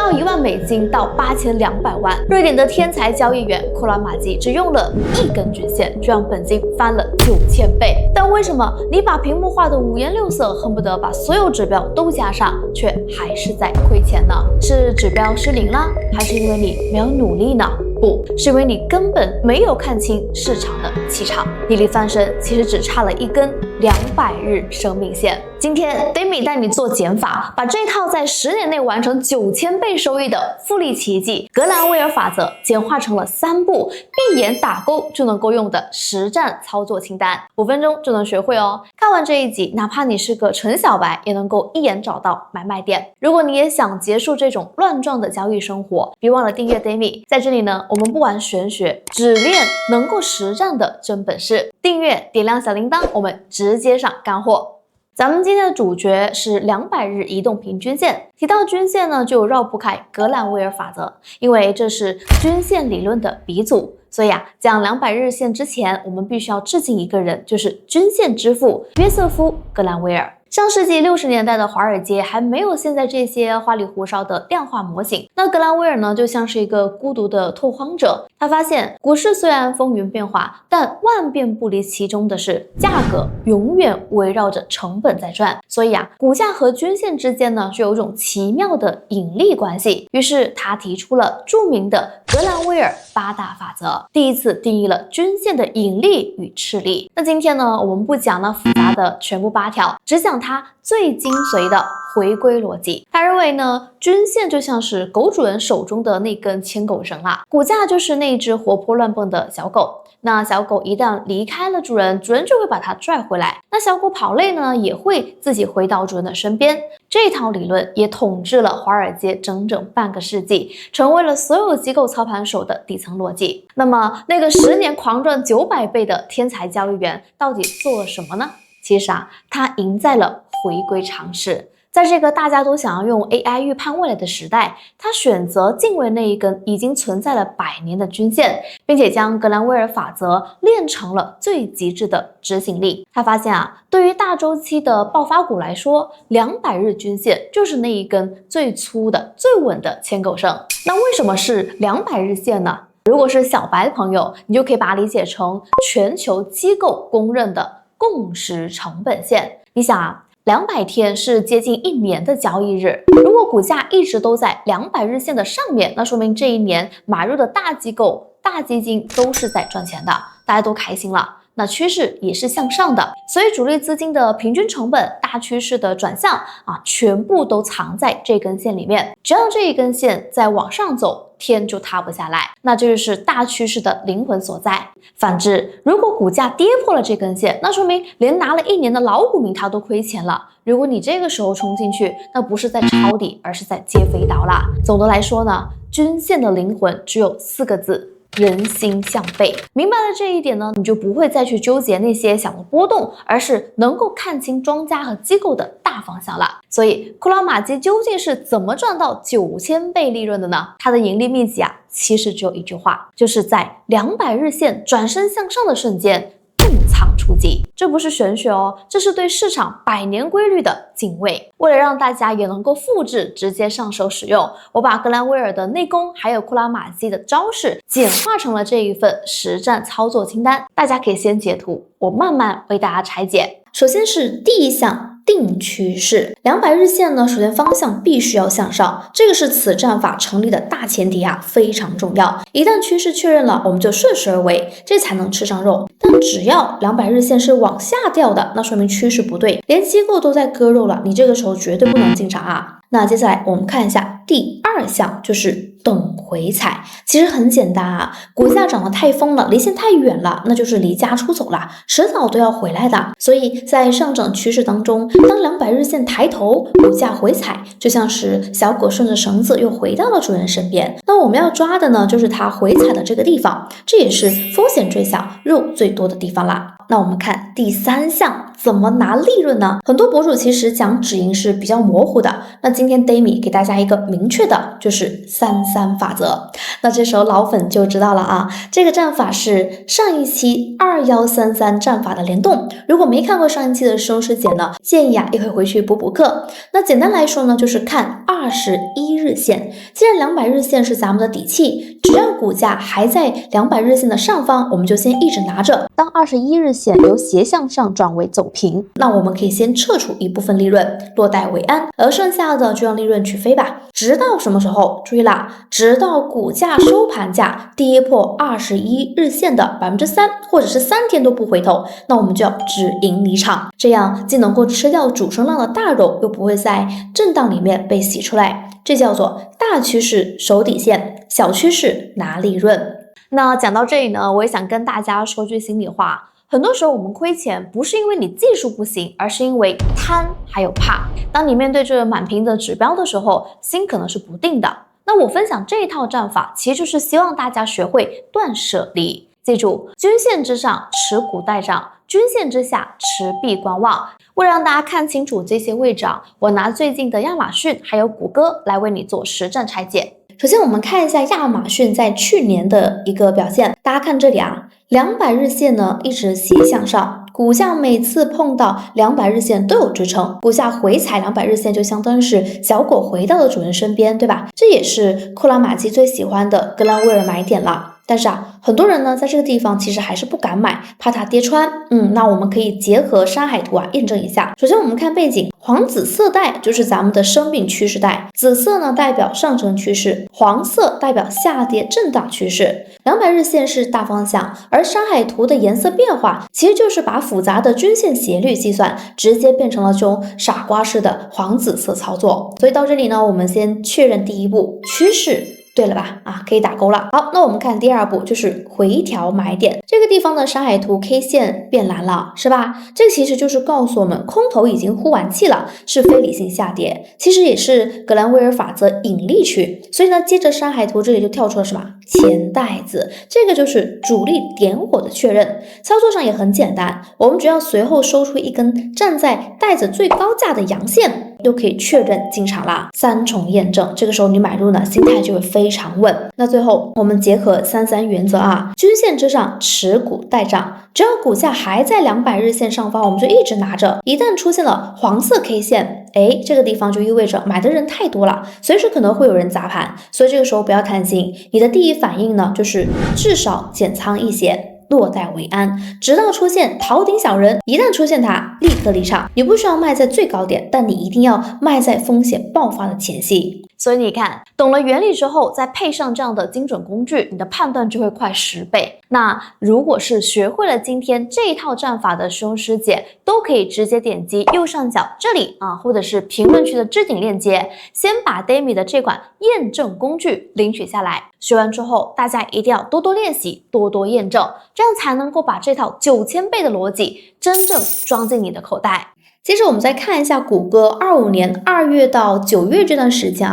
到$10,000到8200万。瑞典的天才交易员库拉马基只用了1根均线，就让本金翻了9000倍。但为什么你把屏幕画得五颜六色，恨不得把所有指标都加上，却还是在亏钱呢？是指标失灵了，还是因为你没有努力呢？不是因为你根本没有看清市场的气场，你离翻身其实只差了一根200日生命线。今天 Demi 带你做减法，把这套在10年内完成9000倍收益的复利奇迹格兰威尔法则简化成了3步，闭眼打勾就能够用的实战操作清单，5分钟就能学会哦。看完这一集，哪怕你是个纯小白，也能够一眼找到买卖点。如果你也想结束这种乱撞的交易生活，别忘了订阅 Demi。在这里呢，我们不玩玄学，只练能够实战的真本事。订阅，点亮小铃铛，我们直接上干货。咱们今天的主角是200日移动平均线。提到均线呢，就绕不开格兰威尔法则，因为这是均线理论的鼻祖。所以讲200日线之前，我们必须要致敬一个人，就是均线之父约瑟夫·格兰威尔。上世纪60年代的华尔街还没有现在这些花里胡哨的量化模型，那格兰威尔呢，就像是一个孤独的拓荒者。他发现股市虽然风云变化，但万变不离其中的是价格永远围绕着成本在转。所以股价和均线之间呢，是有一种奇妙的引力关系。于是他提出了著名的格兰威尔8大法则，第一次定义了均线的引力与斥力。那今天呢，我们不讲那复杂的全部8条，只讲它最精髓的回归逻辑。他认为呢，均线就像是狗主人手中的那根牵狗绳啦，股价就是那只活泼乱蹦的小狗。那小狗一旦离开了主人，主人就会把它拽回来。那小狗跑累呢，也会自己回到主人的身边。这套理论也统治了华尔街整整半个世纪，成为了所有机构操盘手的底层逻辑。那么那个10年狂赚900倍的天才交易员到底做了什么呢？其实他赢在了回归常识。在这个大家都想要用 AI 预判未来的时代，他选择敬畏那一根已经存在了100年的均线，并且将格兰威尔法则练成了最极致的执行力。他发现对于大周期的爆发股来说，200日均线就是那一根最粗的、最稳的牵狗绳。那为什么是200日线呢？如果是小白的朋友，你就可以把它理解成全球机构公认的共识成本线。你想200天是接近1年的交易日，如果股价一直都在200日线的上面，那说明这一年买入的大机构、大基金都是在赚钱的，大家都开心了，那趋势也是向上的。所以主力资金的平均成本、大趋势的转向全部都藏在这根线里面。只要这一根线在往上走，天就塌不下来，那这就是大趋势的灵魂所在。反之，如果股价跌破了这根线，那说明连拿了1年的老股民他都亏钱了。如果你这个时候冲进去，那不是在抄底，而是在接飞刀啦。总的来说呢，均线的灵魂只有4个字：人心向背。明白了这一点呢，你就不会再去纠结那些小的波动，而是能够看清庄家和机构的大方向了。所以库拉马基究竟是怎么赚到9000倍利润的呢？他的盈利秘籍其实只有一句话，就是在200日线转身向上的瞬间重仓出击。这不是玄学哦，这是对市场100年规律的敬畏。为了让大家也能够复制，直接上手使用，我把格兰威尔的内功还有库拉马基的招式简化成了这一份实战操作清单，大家可以先截图，我慢慢为大家拆解。首先是第一项，定趋势。200日线呢，首先方向必须要向上，这个是此战法成立的大前提非常重要。一旦趋势确认了，我们就顺势而为，这才能吃上肉。但只要200日线是往下掉的，那说明趋势不对，连机构都在割肉了，你这个时候绝对不能进场那接下来我们看一下第2项，就是等回踩。其实很简单股价涨得太疯了，离线太远了，那就是离家出走了，迟早都要回来的。所以在上涨趋势当中，当200日线抬头，股价回踩，就像是小狗顺着绳子又回到了主人身边。那我们要抓的呢，就是它回踩的这个地方，这也是风险最小、肉最多的地方啦。那我们看第3项，怎么拿利润呢？很多博主其实讲止盈是比较模糊的，那今天 Dami 给大家一个明确的，就是33法则。那这时候老粉就知道了啊，这个战法是上一期2133战法的联动。如果没看过上一期的师兄师姐呢，建议也可以回去补课。那简单来说呢，就是看21日线。既然200日线是咱们的底气，只要股价还在200日线的上方，我们就先一直拿着。当21日线由斜向上转为走平，那我们可以先撤出一部分利润，落袋为安，而剩下的就让利润去飞吧。直到什么时候？注意啦，直到股价收盘价跌破21日线的3%，或者是3天都不回头，那我们就要止盈离场，这样既能够吃掉主升浪的大肉，又不会在震荡里面被洗出来。这叫做大趋势守底线，小趋势拿利润。那讲到这里呢，我也想跟大家说句心里话，很多时候我们亏钱不是因为你技术不行，而是因为贪还有怕。当你面对这满屏的指标的时候，心可能是不定的。那我分享这一套战法，其实就是希望大家学会断舍离。记住，均线之上持股待涨，均线之下持币观望。为了让大家看清楚这些位置我拿最近的亚马逊还有谷歌来为你做实战拆解。首先我们看一下亚马逊在去年的一个表现，大家看这里200日线呢一直斜向上，股价每次碰到200日线都有支撑，股价回踩200日线就相当于是小狗回到了主人身边，对吧？这也是库拉玛基最喜欢的格兰威尔买点了。但是很多人呢在这个地方其实还是不敢买，怕它跌穿。那我们可以结合山海图验证一下。首先我们看背景，黄紫色带就是咱们的生命趋势带，紫色呢代表上升趋势，黄色代表下跌震荡趋势。200日线是大方向，而山海图的颜色变化其实就是把复杂的均线斜率计算直接变成了这种傻瓜式的黄紫色操作。所以到这里呢，我们先确认第一步，趋势对了吧？可以打勾了。好，那我们看第二步，就是回调买点。这个地方的山海图 K 线变蓝了，是吧？这个其实就是告诉我们，空头已经呼完气了，是非理性下跌，其实也是格兰威尔法则引力区。所以呢，接着山海图这里就跳出了什么？钱袋子，这个就是主力点火的确认。操作上也很简单，我们只要随后收出一根站在袋子最高价的阳线，就可以确认进场啦。3重验证，这个时候你买入呢，心态就会非常稳。那最后我们结合33原则均线之上持股待涨，只要股价还在200日线上方，我们就一直拿着。一旦出现了黄色 K 线，这个地方就意味着买的人太多了，随时可能会有人砸盘，所以这个时候不要贪心，你的第一反应呢，就是至少减仓一些，落袋为安，直到出现逃顶小人，一旦出现它，立刻离场。你不需要卖在最高点，但你一定要卖在风险爆发的前夕。所以你看，懂了原理之后，再配上这样的精准工具，你的判断就会快10倍。那如果是学会了今天这一套战法的师兄师姐，都可以直接点击右上角这里或者是评论区的置顶链接，先把 Dami 的这款验证工具领取下来。学完之后，大家一定要多多练习，多多验证，这样才能够把这套9000倍的逻辑真正装进你的口袋。接着我们再看一下谷歌25年2月到9月这段时间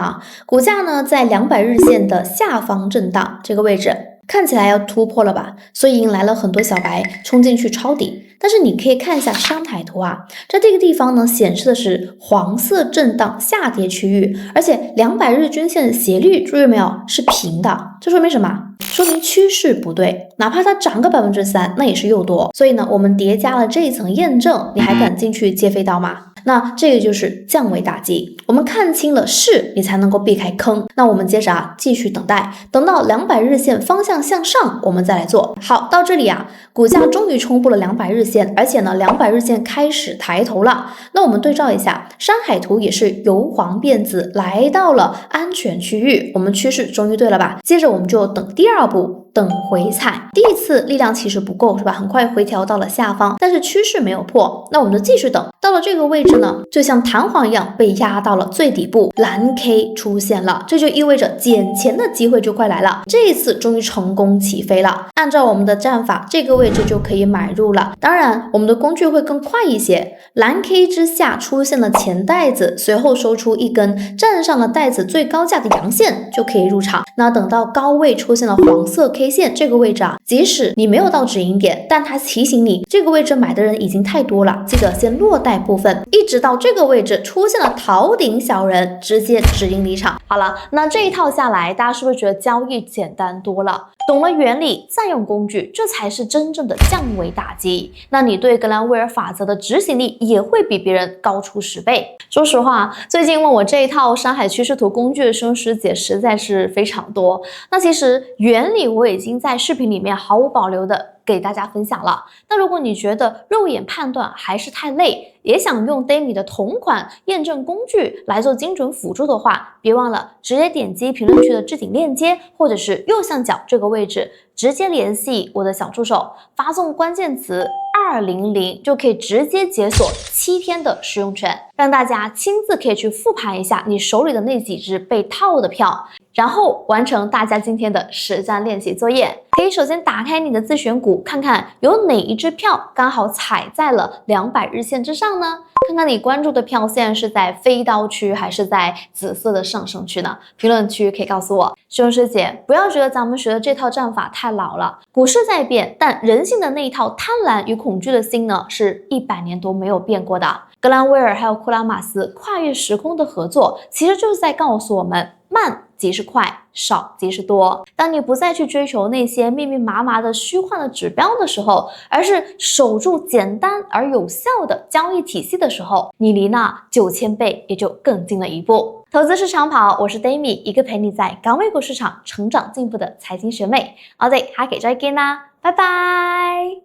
股价呢在200日线的下方震荡这个位置，看起来要突破了吧，所以引来了很多小白冲进去抄底。但是你可以看一下山海图在这个地方呢显示的是黄色震荡下跌区域，而且200日均线的斜率注意没有是平的，这说明什么？说明趋势不对，哪怕它涨个3%，那也是诱多。所以呢，我们叠加了这一层验证，你还敢进去接飞刀吗？那这个就是降维打击。我们看清了势，你才能够避开坑。那我们接着继续等待，等到200日线方向向上，我们再来做。好，到这里股价终于冲破了200日线，而且呢200日线开始抬头了。那我们对照一下，山海图也是由黄变紫，来到了安全区域，我们趋势终于对了吧？接着我们就等第二步，等回踩。第一次力量其实不够是吧？很快回调到了下方，但是趋势没有破，那我们就继续等。到了这个位置置呢，就像弹簧一样被压到了最底部，蓝 K 出现了，这就意味着捡钱的机会就快来了。这一次终于成功起飞了，按照我们的战法，这个位置就可以买入了。当然，我们的工具会更快一些。蓝 K 之下出现了钱袋子，随后收出一根站上了袋子最高价的阳线，就可以入场。那等到高位出现了黄色 K 线，这个位置啊，即使你没有到止盈点，但它提醒你这个位置买的人已经太多了，记得先落袋部分，一直到这个位置出现了逃顶小人，直接止盈离场。好了，那这一套下来，大家是不是觉得交易简单多了？懂了原理，再用工具，这才是真正的降维打击。那你对格兰威尔法则的执行力也会比别人高出10倍。说实话，最近问我这一套山海趋势图工具的师兄师姐实在是非常多。那其实原理我已经在视频里面毫无保留的给大家分享了。那如果你觉得肉眼判断还是太累，也想用 Demi 的同款验证工具来做精准辅助的话，别忘了直接点击评论区的置顶链接，或者是右上角这个位置直接联系我的小助手，发送关键词200就可以直接解锁7天的使用权，让大家亲自可以去复盘一下你手里的那几只被套的票，然后完成大家今天的实战练习作业。可以首先打开你的自选股，看看有哪一只票刚好踩在了200日线之上呢？看看你关注的票线是在飞刀区还是在紫色的上升区呢？评论区可以告诉我。师兄师姐，不要觉得咱们学的这套战法太老了，股市在变，但人性的那一套贪婪与恐惧的心呢，是100年都没有变过的。格兰威尔还有库拉马斯跨越时空的合作，其实就是在告诉我们，慢即是快，少即是多。当你不再去追求那些密密麻麻的虚幻的指标的时候，而是守住简单而有效的交易体系的时候，你离那9000倍也就更近了一步。投资是长跑，我是 Demi， 一个陪你在港美股市场成长进步的财经学妹。我哋下期再見啦，拜拜。